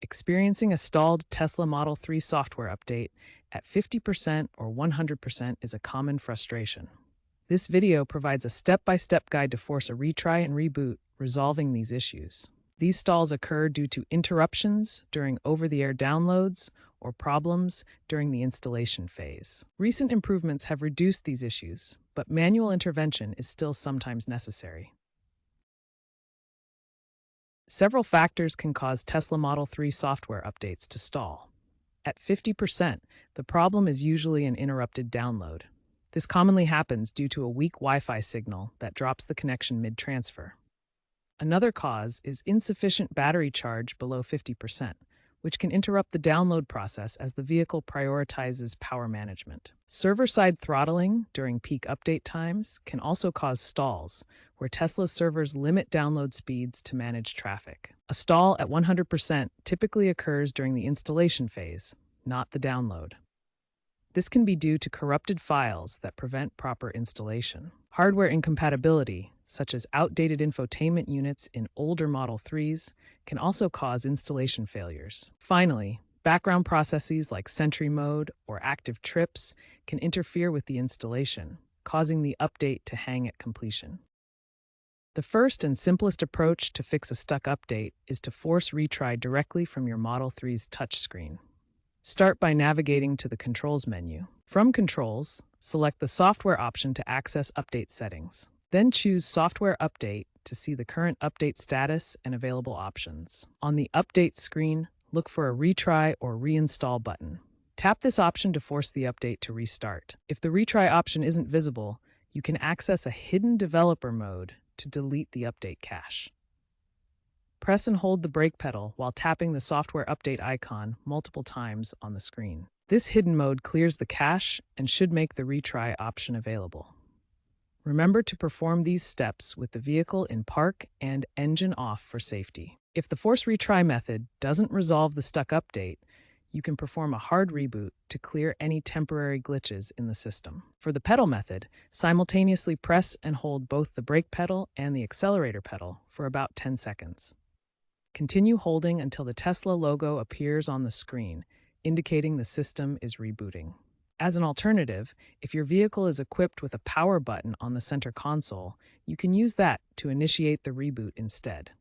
Experiencing a stalled Tesla Model 3 software update at 50% or 100% is a common frustration. This video provides a step-by-step guide to force a retry and reboot, resolving these issues. These stalls occur due to interruptions during over-the-air downloads or problems during the installation phase. Recent improvements have reduced these issues, but manual intervention is still sometimes necessary. Several factors can cause Tesla Model 3 software updates to stall. At 50%, the problem is usually an interrupted download. This commonly happens due to a weak Wi-Fi signal that drops the connection mid-transfer. Another cause is insufficient battery charge below 50%, which can interrupt the download process as the vehicle prioritizes power management. Server-side throttling during peak update times can also cause stalls, where Tesla's servers limit download speeds to manage traffic. A stall at 100% typically occurs during the installation phase, not the download. This can be due to corrupted files that prevent proper installation. Hardware incompatibility, such as outdated infotainment units in older Model 3s, can also cause installation failures. Finally, background processes like Sentry mode or active trips can interfere with the installation, causing the update to hang at completion. The first and simplest approach to fix a stuck update is to force retry directly from your Model 3's touchscreen. Start by navigating to the Controls menu. From Controls, select the Software option to access update settings. Then choose Software Update to see the current update status and available options. On the Update screen, look for a Retry or Reinstall button. Tap this option to force the update to restart. If the Retry option isn't visible, you can access a hidden developer mode to delete the update cache. Press and hold the brake pedal while tapping the software update icon multiple times on the screen. This hidden mode clears the cache and should make the retry option available. Remember to perform these steps with the vehicle in park and engine off for safety. If the force retry method doesn't resolve the stuck update, you can perform a hard reboot to clear any temporary glitches in the system. For the pedal method, simultaneously press and hold both the brake pedal and the accelerator pedal for about 10 seconds. Continue holding until the Tesla logo appears on the screen, indicating the system is rebooting. As an alternative, if your vehicle is equipped with a power button on the center console, you can use that to initiate the reboot instead.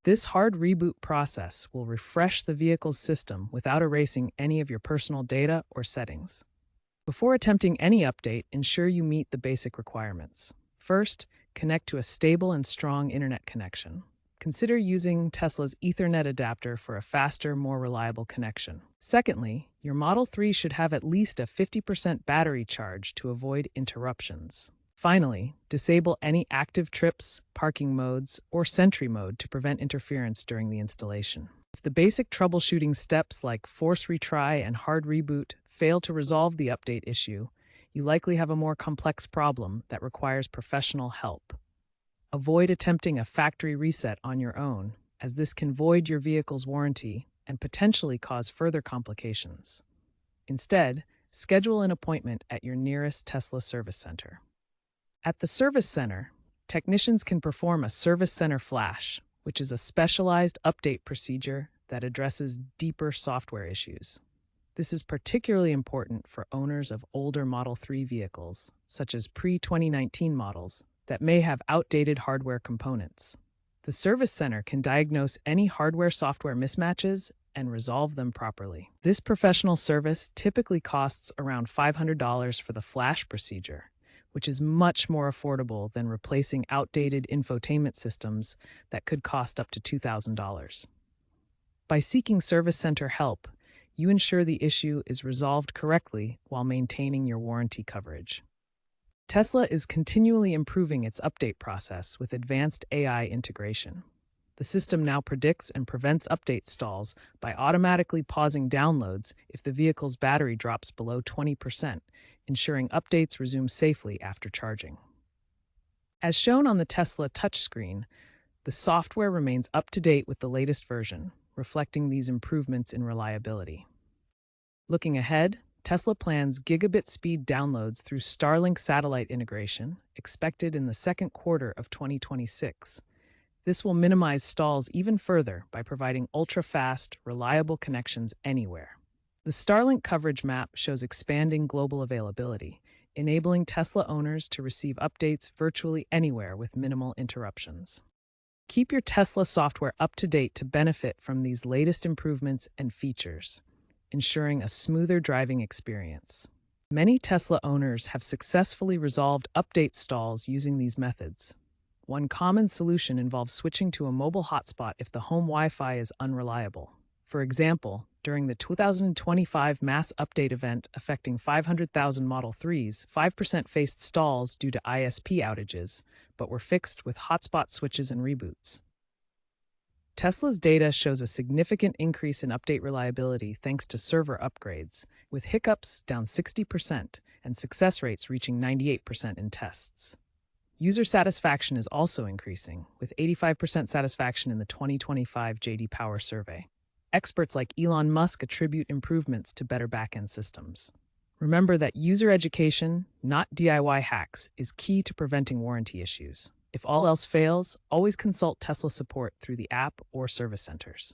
This hard reboot process will refresh the vehicle's system without erasing any of your personal data or settings. Before attempting any update, ensure you meet the basic requirements. First, connect to a stable and strong internet connection. Consider using Tesla's Ethernet adapter for a faster, more reliable connection. Secondly, your Model 3 should have at least a 50% battery charge to avoid interruptions. Finally, disable any active trips, parking modes, or Sentry mode to prevent interference during the installation. If the basic troubleshooting steps like force retry and hard reboot fail to resolve the update issue, you likely have a more complex problem that requires professional help. Avoid attempting a factory reset on your own, as this can void your vehicle's warranty and potentially cause further complications. Instead, schedule an appointment at your nearest Tesla service center. At the service center, technicians can perform a service center flash, which is a specialized update procedure that addresses deeper software issues. This is particularly important for owners of older Model 3 vehicles, such as pre-2019 models, that may have outdated hardware components. The service center can diagnose any hardware-software mismatches and resolve them properly. This professional service typically costs around $500 for the flash procedure, which is much more affordable than replacing outdated infotainment systems that could cost up to $2,000. By seeking service center help, you ensure the issue is resolved correctly while maintaining your warranty coverage. Tesla is continually improving its update process with advanced AI integration. The system now predicts and prevents update stalls by automatically pausing downloads if the vehicle's battery drops below 20%, ensuring updates resume safely after charging. As shown on the Tesla touchscreen, the software remains up to date with the latest version, reflecting these improvements in reliability. Looking ahead, Tesla plans gigabit speed downloads through Starlink satellite integration, expected in the second quarter of 2026. This will minimize stalls even further by providing ultra-fast, reliable connections anywhere. The Starlink coverage map shows expanding global availability, enabling Tesla owners to receive updates virtually anywhere with minimal interruptions. Keep your Tesla software up to date to benefit from these latest improvements and features, ensuring a smoother driving experience. Many Tesla owners have successfully resolved update stalls using these methods. One common solution involves switching to a mobile hotspot if the home Wi-Fi is unreliable. For example, during the 2025 mass update event affecting 500,000 Model 3s, 5% faced stalls due to ISP outages, but were fixed with hotspot switches and reboots. Tesla's data shows a significant increase in update reliability thanks to server upgrades, with hiccups down 60% and success rates reaching 98% in tests. User satisfaction is also increasing, with 85% satisfaction in the 2025 J.D. Power survey. Experts like Elon Musk attribute improvements to better back-end systems. Remember that user education, not DIY hacks, is key to preventing warranty issues. If all else fails, always consult Tesla support through the app or service centers.